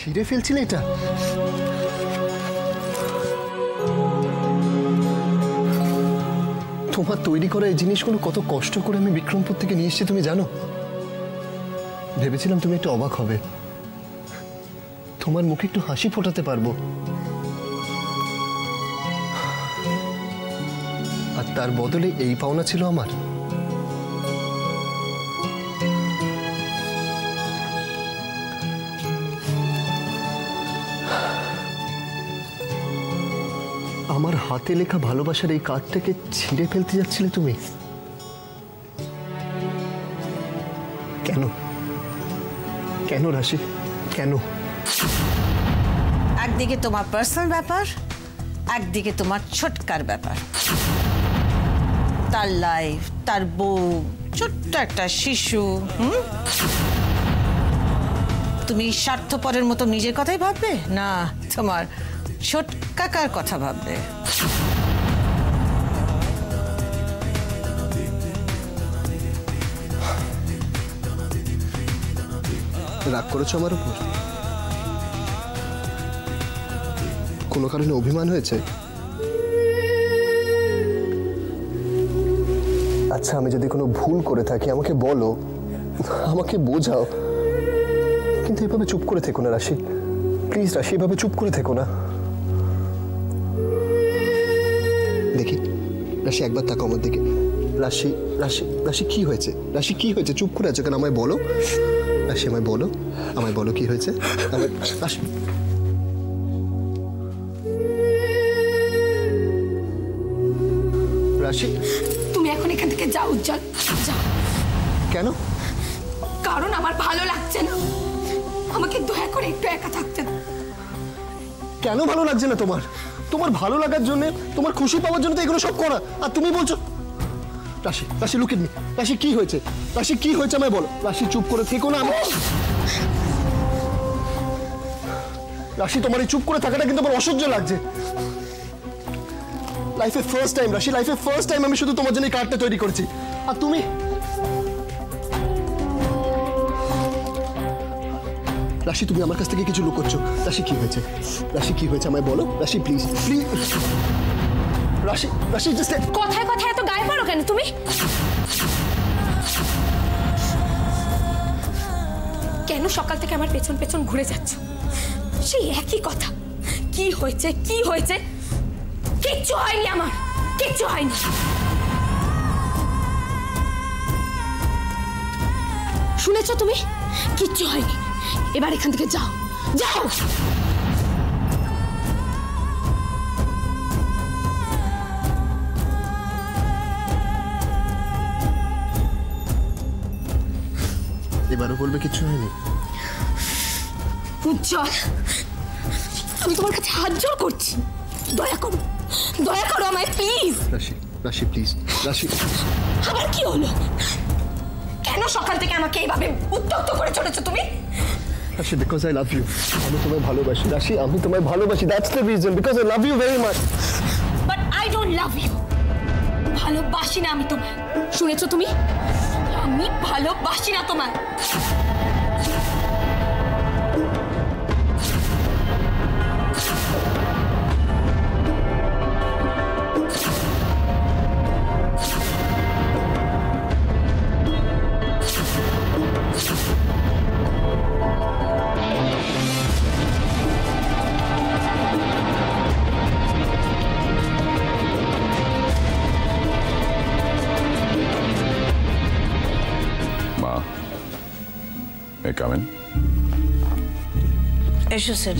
ছিঁড়ে ফেলছিলে এটা? তোমার তৈরি করা এই জিনিসগুলো কত কষ্ট করে আমি বিক্রমপুর থেকে নিয়ে এসেছি তুমি জানো? ভেবেছিলাম তুমি একটু অবাক হবে, তোমার মুখে একটু হাসি ফোটাতে পারবো, আর তার বদলে এই পাওনা ছিল আমার। আমার হাতে লেখা ভালোবাসার এই কার্ডটাকে ছিঁড়ে ফেলতে যাচ্ছিলে তুমি? কেন কেন রাশি, কেন? একদিকে তোমার পার্সোনাল ব্যাপার, একদিকে তোমার ছোটকার ব্যাপার। তার লাইফ, তার বউ, ছোট্ট একটা শিশু। তুমি স্বার্থপরের মতো নিজের কথাই ভাববে না তোমার ছোট কাকার কথা ভাববে? রাগ করেছো আমার উপর? কোনো কারণে অভিমান হয়েছে? আচ্ছা, আমি যদি কোনো ভুল করে থাকি আমাকে বলো, আমাকে বোঝাও, কিন্তু এভাবে চুপ করে থেকো না রাশি। প্লিজ রাশি, এভাবে চুপ করে থেকো না। দেখি রাশি, একবার তাকো আমার দিকে। রাশি রাশি রাশি, কি হয়েছে? রাশি কি হয়েছে? চুপ করে আছো কেন? আমায় বলো রাশি, আমায় বলো, আমায় বলো কি হয়েছে। রাশি, রাশি তুমি এখন এখান থেকে যাও উজ্জ্বল, যাও। কেন? কারণ আমার ভালো লাগছে না, আমাকে দয়া করে একটু একা থাকতে দাও। কেন ভালো লাগছে না তোমার? তোমার ভালো লাগার জন্য, তোমার খুশি পাওয়ার জন্য তো এগুলো সব করা, আর তুমি বলছো? রাশি রাশি, লুক এট মি। রাশি কি হয়েছে? রাশি কি হয়েছে আমায় বলো। রাশি চুপ করে থেকো না। রাশি, তোমার এই চুপ করে থাকাটা কিন্তু আমার অসহ্য লাগছে। লাইফে ফার্স্ট টাইম রাশি, লাইফে ফার্স্ট টাইম আমি শুধু তোমার জন্য এই কার্ডটা তৈরি করেছি, আর তুমি রাশি, তুমি আমার কাছ থেকে কিছু লুকোচ্ছো। রাশি কি হয়েছে? রাশি কি হয়েছে আমায় বলো। রাশি প্লিজ প্লিজ। রাশি রাশি, জাস্ট কথায় কথায় এত গায়ে পড়ো কেন তুমি? কেন সকাল থেকে আমার পেছন পেছন ঘুরে যাচ্ছ? সেই একই কথা, কি হয়েছে কি হয়েছে? কিচ্ছু হয়নি আমার, কিচ্ছু হয়নি। শুনেছ তুমি? কিচ্ছু হয়নি। এবার এখান থেকে যাও, যাও। এবারও বলবে কিচ্ছু হয়নি? উজ্জ্বল, আমি তোমার কাছে হাত জোর করছি, দয়া করো, দয়া করো আমায় প্লিজ। রাশি রাশি প্লিজ। রাশি, আবার কি হলো? কেন সকাল থেকে আমাকে এইভাবে উত্ত্যক্ত করে চলেছো তুমি? রাশি, বিকজ আই লাভ ইউ। আমি তোমায় ভালোবাসি রাশি, আমি তোমায় ভালোবাসি। That's the reason, because I love you very much. But I don't love you. ভালোবাসি না আমি তোমায়, শুনেছো তুমি? আমি ভালোবাসি না তোমায়। Come in. এসো স্যার।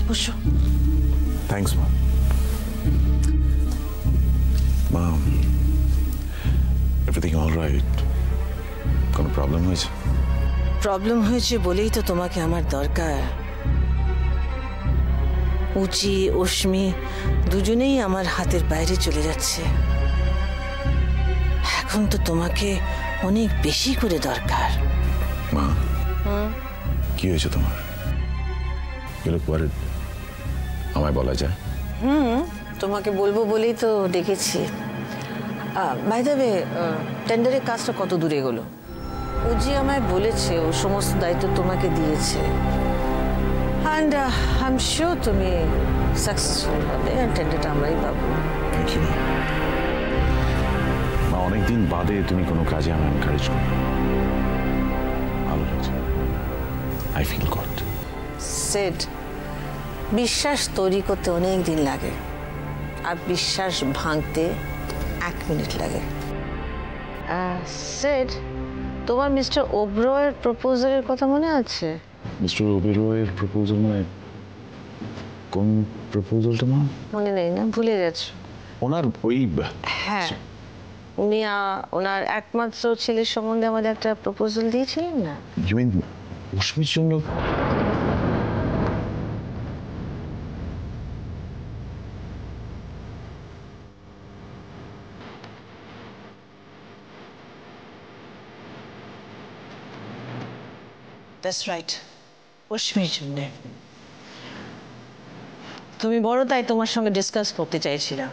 বসো। Thanks, Ma. Mom, everything all right? কোনো প্রবলেম হয়েছে? প্রবলেম হয়েছে বলেই তো তোমাকে আমার দরকার। উচি অশ্মি দুজনেই আমার হাতের বাইরে চলে যাচ্ছে, এখন তো তোমাকে অনেক বেশি করে দরকার। মা, কি হয়েছে তোমার? You look worried. আমায় বলা যায়? তোমাকে বলবো বলেই তো ডেকেছি। বাই দ্য ওয়ে, টেন্ডারের কাজটা কত দূরে এগোলো? ও যে আমায় বলেছে ও সমস্ত দায়িত্ব তোমাকে দিয়েছে, অ্যান্ড আই এম শিওর তুমি সাকসেসফুল হবে, অ্যান্ড টেন্ডারটা আমরাই পাবো। থ্যাংক ইউ মা, অনেকদিন বাদে তুমি কোনো কাজে আমায় এনকারেজ করো, ভালো লাগছে। I feel god. সেট, বিশ্বাস তৈরি করতে অনেক দিন লাগে, আর বিশ্বাস ভাঙতে 1 মিনিট লাগে। সেট, তোমার মিস্টার ওবরয়ের প্রপোজালের কথা মনে আছে? মিস্টার ওবেরয়ের প্রপোজাল মানে কোন প্রপোজালটা মা? মনে নেই না, ভুলে গেছো? ওনার ওই হ্যাঁ, উনি ওনার একমাত্র ছেলের সম্বন্ধে আমাদের একটা প্রপোজাল দিয়েছিলেন না? ইউ মিন অশ্মির জন্য? দ্যাটস রাইট, অশ্মির জন্যে। তুমি বড়, তাই তোমার সঙ্গে ডিসকাস করতে চাইছিলাম।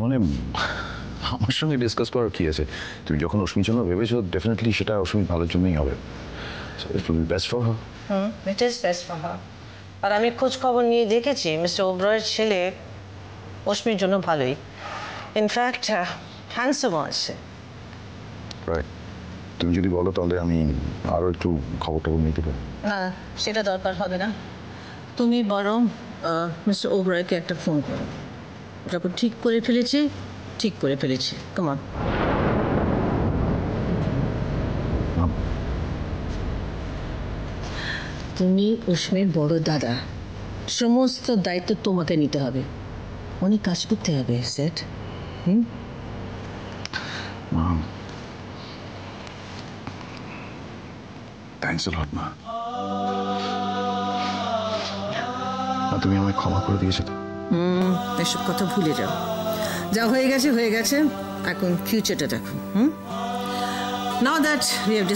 মানে আমার সঙ্গে ডিসকাস করার কি আছে? তুমি যখন অশ্মির জন্য ভেবেছো, ডেফিনেটলি সেটা অশ্মির ভালোর জন্যই হবে। It will be best for her. It is best for her. আর আমি খোঁজ খবর নিয়ে দেখেছি মিস্টার ওবরয়ের ছেলে অশ্মির জন্য ভালোই, ইনফ্যাক্ট হ্যান্ডসামও আছে। রাইট, তুমি যদি বলো তাহলে আমি আরও একটু খবর টবর নিতে পারি। না, সেটা দরকার হবে না। তুমি বরং মিস্টার ওবরয়কে একটা ফোন করো। যখন ঠিক করে ফেলেছি, ঠিক করে ফেলেছি। কেমন? তুমি অশ্মির বড় দাদা, সমস্ত দায়িত্ব তোমাকে নিতে হবে, অনেক কাজ করতে হবে। সেট, থ্যাংকস আ লট মা। তুমি আমায় ক্ষমা করে দিয়েছো তো? এসব কথা ভুলে যাও, যা হয়ে গেছে হয়ে গেছে, এখন ফিউচারটা দেখো। Now that we have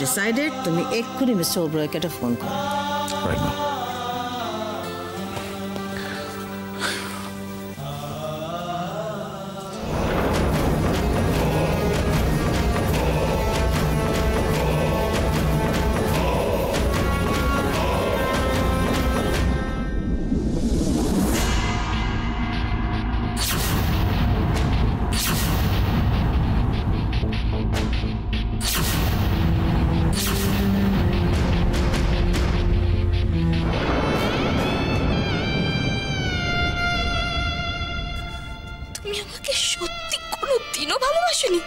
decided, তুমি এক্ষুনি মিস্টার ওবরয়কে একটা ফোন করো। রাইট মা। তুমি আমাকে সত্যি কোনোদিনও ভালোবাসোনি?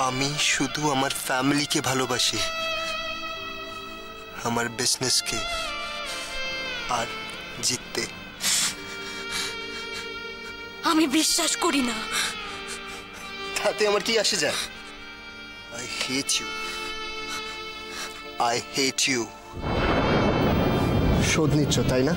আমি শুধু আমার ফ্যামিলিকে ভালোবাসি, আমার বিজনেসকে, আর জিততে। আমি বিশ্বাস করি না। তাতে আমার কি আসে যায়? I hate you, I hate you. শোধ নিচ্ছ তাই না?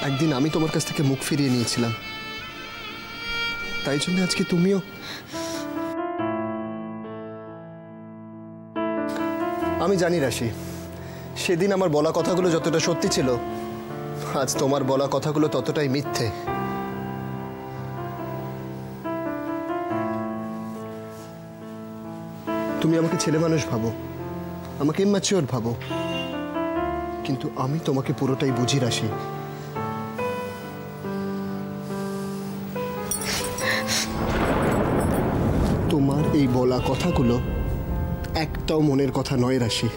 একদিন আমি তোমার কাছ থেকে মুখ ফিরিয়ে নিয়েছিলাম, তাই জন্য আজকে তুমিও। আমি জানি রাশি, সেদিন আমার বলা কথাগুলো যতটা সত্যি ছিল, আজ তোমার বলা কথাগুলো ততটাই মিথ্যে। তুমি আমাকে ছেলে মানুষ ভাবো, আমাকে ইম্যাচিওর ভাবো, কিন্তু আমি তোমাকে পুরোটাই বুঝি রাশি। তোমার এই বলা কথাগুলো একটাও মনের কথা নয় রাশি।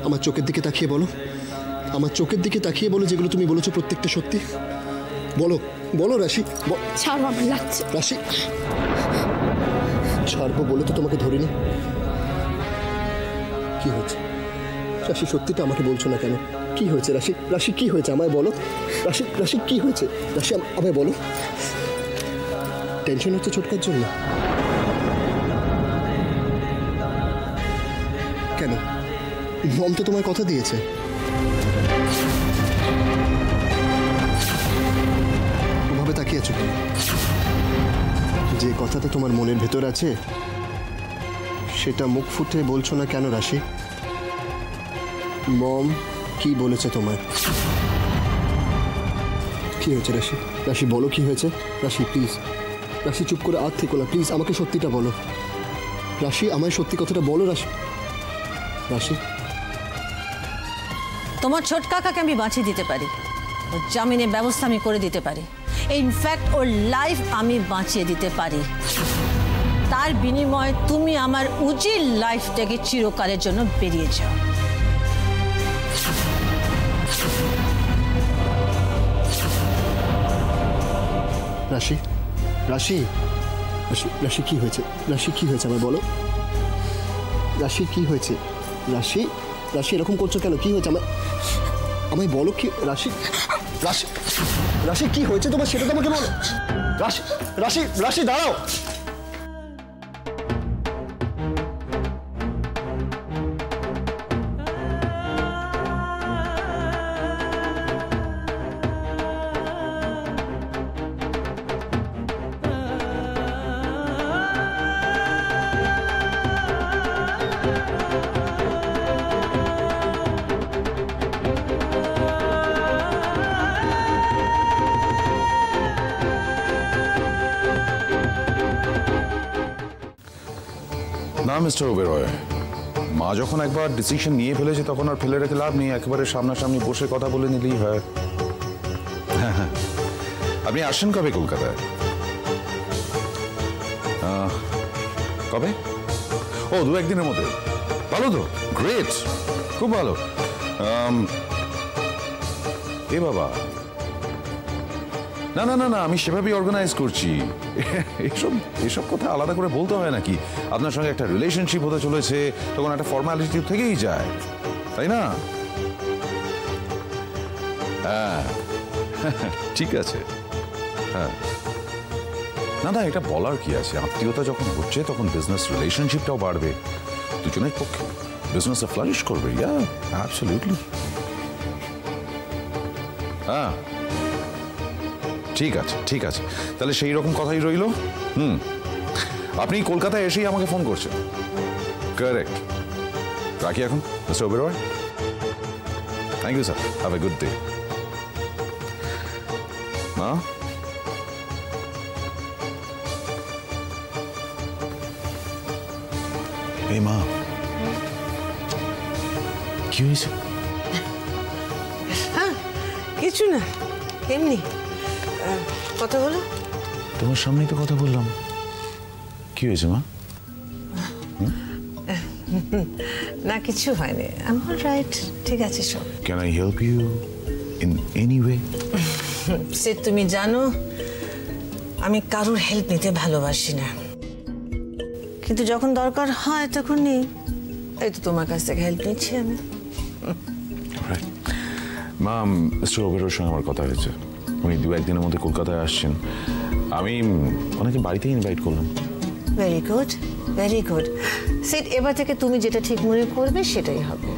আমার চোখের দিকে তাকিয়ে বলো, আমার চোখের দিকে তাকিয়ে বলো যেগুলো তুমি বলেছো প্রত্যেকটা সত্যি। বলো বলো রাশি। ছাড়ো, আমার লাগছে। রাশি, ছাড়বো বলে তো তোমাকে ধরিনি। কি হয়েছে রাশি? সত্যিটা আমাকে বলছো না কেন? কি হয়েছে রাশি? রাশি কি হয়েছে আমায় বলো। রাশি, রাশি কি হয়েছে? রাশি আমায় বলো। টেনশন হচ্ছে ছোটকার জন্য? কেন? মম তো তোমায় কথা দিয়েছে। ভেবেছো কি? যে কথাটা তোমার মনের ভেতর আছে সেটা মুখ ফুটে বলছো না কেন রাশি? মম কি বলেছে তোমায়? কি হয়েছে রাশি? রাশি বলো কি হয়েছে? রাশি প্লিজ, রাশি চুপ করে আর থেকো না প্লিজ, আমাকে সত্যিটা বলো রাশি, আমায় সত্যি কথাটা বলো রাশি। রাশি, তোমার ছোট কাকাকে আমি বাঁচিয়ে দিতে পারি, ওর জামিনের ব্যবস্থা আমি করে দিতে পারি, ইনফ্যাক্ট ওর লাইফ আমি বাঁচিয়ে দিতে পারি। তার বিনিময়ে তুমি আমার উজির লাইফ থেকে চিরকালের জন্য বেরিয়ে যাও। রাশি, রাশি, রাশি, রাশি কি হয়েছে? রাশি কি হয়েছে আমায় বলো? রাশি কি হয়েছে? রাশি, রাশি এরকম করছো কেন? কি হয়েছে আমায় আমায় বলো কি? রাশি, রাশি, রাশি কি হয়েছে তোমার সেটা তো আমাকে বলো। রাশি, রাশি, রাশি দাঁড়াও। না মিস্টার ওবেরয়, মা যখন একবার ডিসিশন নিয়ে ফেলেছে তখন আর ফেলে রেখে লাভ নেই, একেবারে সামনাসামনি বসে কথা বলে নিলেই হয়। হ্যাঁ, আপনি আসছেন কবে কলকাতায়? কবে? ও 2-1 দিনের মধ্যে। ভালো তো, গ্রেট, খুব ভালো। এ বাবা, না না না না, আমি সেভাবেই অর্গানাইজ করছি। এসব এসব কথা আলাদা করে বলতে হয় নাকি? আপনার সঙ্গে একটা রিলেশনশিপ হতে চলেছে, তখন একটা ফর্মালিটি থেকেই যায়, তাই না? হ্যাঁ, ঠিক আছে। হ্যাঁ, না না, এটা বলার কি আছে? আত্মীয়তা যখন হচ্ছে তখন বিজনেস রিলেশনশিপটাও বাড়বে, দুজনের পক্ষে বিজনেসে ফ্লারিশ করবে। ইয়া, অ্যাবসলিউটলি। হ্যাঁ, ঠিক আছে, ঠিক আছে, তাহলে সেই রকম কথাই রইল। আপনি কলকাতায় এসেই আমাকে ফোন করছেন? কারেক্ট। রাখি এখন, mister Oberoi. Thank you sir, have a good day. মা, এই মা, কি হয়েছে? কিছু না, এমনি কথা বলো। তোমার সামনেই তো কথা বললাম। কি হয়েছে মা? না, কিছু হয়নি, আই এম রাইট, ঠিক আছে সব। Can I help you in any way? সে তুমি জানো আমি কারোর হেল্প নিতে ভালোবাসি না, কিন্তু যখন দরকার হয় তখন নেই। এই তো তোমার কাছ থেকে হেল্প নিচ্ছি আমি। মা, মিস্টার ওবেরয়ের সঙ্গে আমার কথা হয়েছে, উনি 2-1 দিনের মধ্যে কলকাতায় আসছেন। আমি ওনাকে বাড়িতে ইনভাইট করলাম। Very good, very good. Set, এবার থেকে তুমি যেটা ঠিক মনে করবে সেটাই হবে।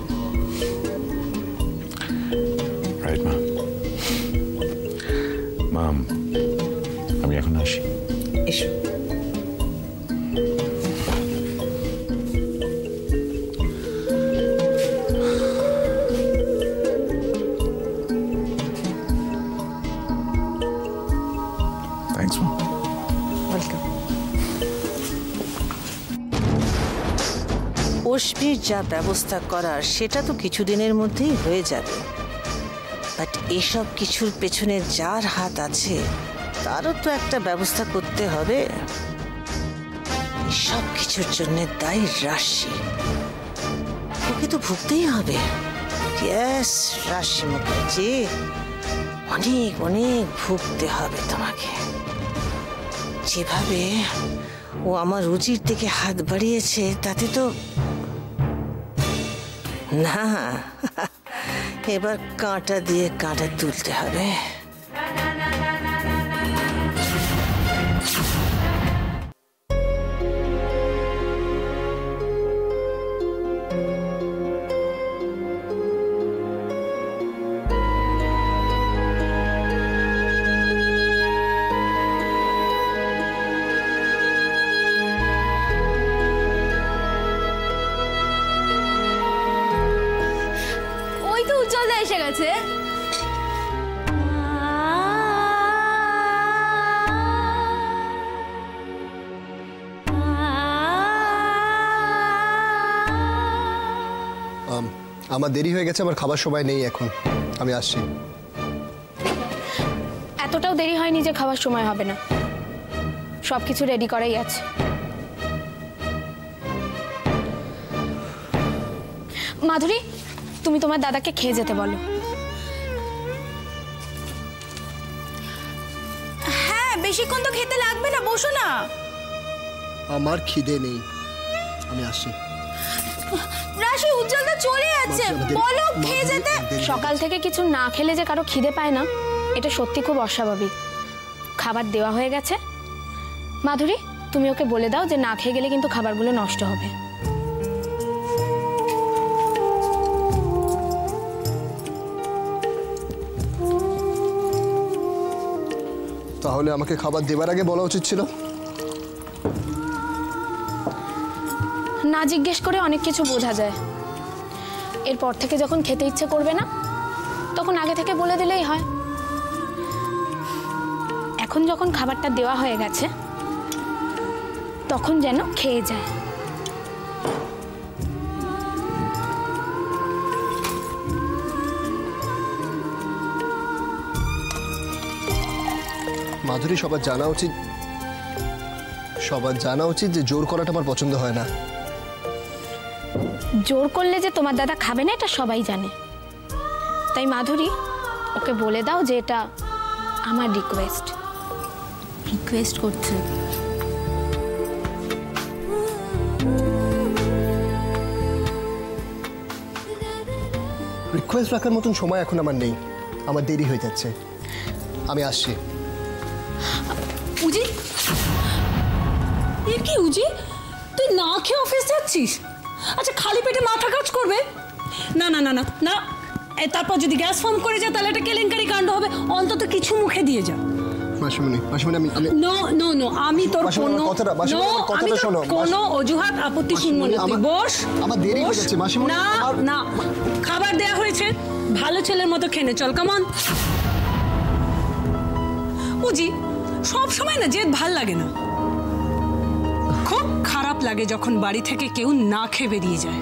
রাইট মা। মাম, আমি এখন আসি। এসো। থ্যাংকস মা। ওয়েলকাম। অশ্বির যা ব্যবস্থা করার সেটা তো কিছুদিনের মধ্যেই হয়ে যাবে, বাট এসব কিছুর পেছনে যার হাত আছে তারও তো একটা ব্যবস্থা করতে হবে। সব কিছুর জন্য দায়ী রাশি, ওকে তো ভুগতেই হবে। ইয়েস রাশি মুখার্জি, অনেক অনেক ভুগতে হবে তোমাকে। যেভাবে ও আমার রুচির দিকে হাত বাড়িয়েছে তাতে তো না, এবার কাঁটা দিয়ে কাঁটা তুলতে হবে। আমার দেরি হয়ে গেছে, আমার খাবার সময় নেই এখন, আমি আসছি। এতটাও দেরি হয়নি যে খাওয়ার সময় হবে না, সবকিছু রেডি করাই আছে। মাধুরী, তুমি তোমার দাদাকে খেয়ে যেতে বলো। হ্যাঁ, বেশিক্ষণ তো খেতে লাগবে না, বসো না। আমার খিদে নেই, আমি আসছি। রাশি, উজ্জ্বলদা চলে যাচ্ছে, বলো খেয়ে যেতে। সকাল থেকে কিছু না খেলে যে কারো খিদে পায় না, এটা সত্যি খুব অস্বাভাবিক। খাবার দেওয়া হয়ে গেছে। মাধুরী, তুমি ওকে বলে দাও যে না খেয়ে গেলে কিন্তু খাবারগুলো নষ্ট হবে। তাহলে আমাকে খাবার দেবার আগে বলা উচিত ছিল। না জিজ্ঞেস করে অনেক কিছু বোঝা যায়। এরপর থেকে যখন খেতে ইচ্ছে করবে না, তখন আগে থেকে বলে দিলেই হয়। এখন যখন খাবারটা দেওয়া হয়ে গেছে, তখন যেন খেয়ে যায়। মাধুরী, সবার জানা উচিত যে জোর করাটা আমার পছন্দ হয় না। জোর করলে যে তোমার দাদা খাবে না, এটা সবাই জানে। তাই মাধুরী, ওকে বলে দাও যে এটা আমার রিকোয়েস্ট করছে। রিকোয়েস্ট রাখার মতন সময় এখন আমার নেই, আমার দেরি হয়ে যাচ্ছে, আমি আসছি। উজি, এ কি উজি, তুই না খেয়ে অফিস যাচ্ছিস? আচ্ছা, খালি পেটে মাথা কাজ করবে? না না না না না, তারপর যদি গ্যাস ফর্ম করে যায় তাহলে এটা কেলেঙ্কারি কাণ্ড হবে। অন্তত কিছু মুখে দিয়ে যা। মাসিমণি, আমি নো নো নো, আমি তোর কোনো অজুহাত আপত্তি শুনবো না। তুই বস, আমার দেরি হয়ে যাচ্ছে মাসিমণি। না না, খাবার দেয়া হয়েছে, ভালো ছেলের মতো খেনে চল, কামন। উজি, সব সময় না জেদ ভাল লাগে না, খুব খারাপ লাগে যখন বাড়ি থেকে কেউ না খেয়ে বেরিয়ে যায়।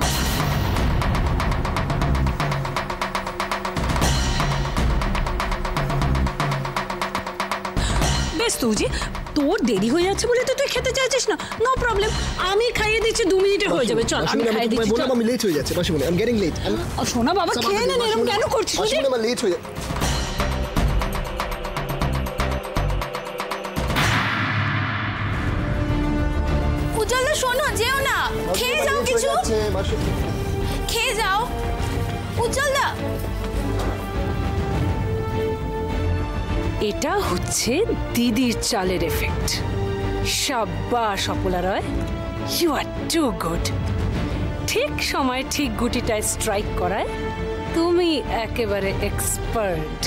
বেশ তো উজি, তোর দেরি হয়ে যাচ্ছে বলে তো তুই খেতে চাইছিস না, নো প্রবলেম, আমি খাইয়ে দিচ্ছি, 2 মিনিটে হয়ে যাবে। চল, আমি খাইয়ে দিচ্ছি। বললাম আমি লেট হয়ে যাচ্ছে মাসিমণি, আই এম গেটিং লেট। শোনা বাবা, খেয়ে নেন, এরকম কেন করছিস? মাসিমণি, আমার লেট হয়ে যাচ্ছে। উজ্জ্বল, শোনো, যেও না, খেয়ে যাও কিছু, খেয়ে যাও উজ্জ্বল দা। এটা হচ্ছে দিদির চালের এফেক্ট। সাব্বাস অপলা রয়, ইউ আর টু গুড। ঠিক সময় ঠিক গুটিটায় স্ট্রাইক করায় তুমি একেবারে এক্সপার্ট।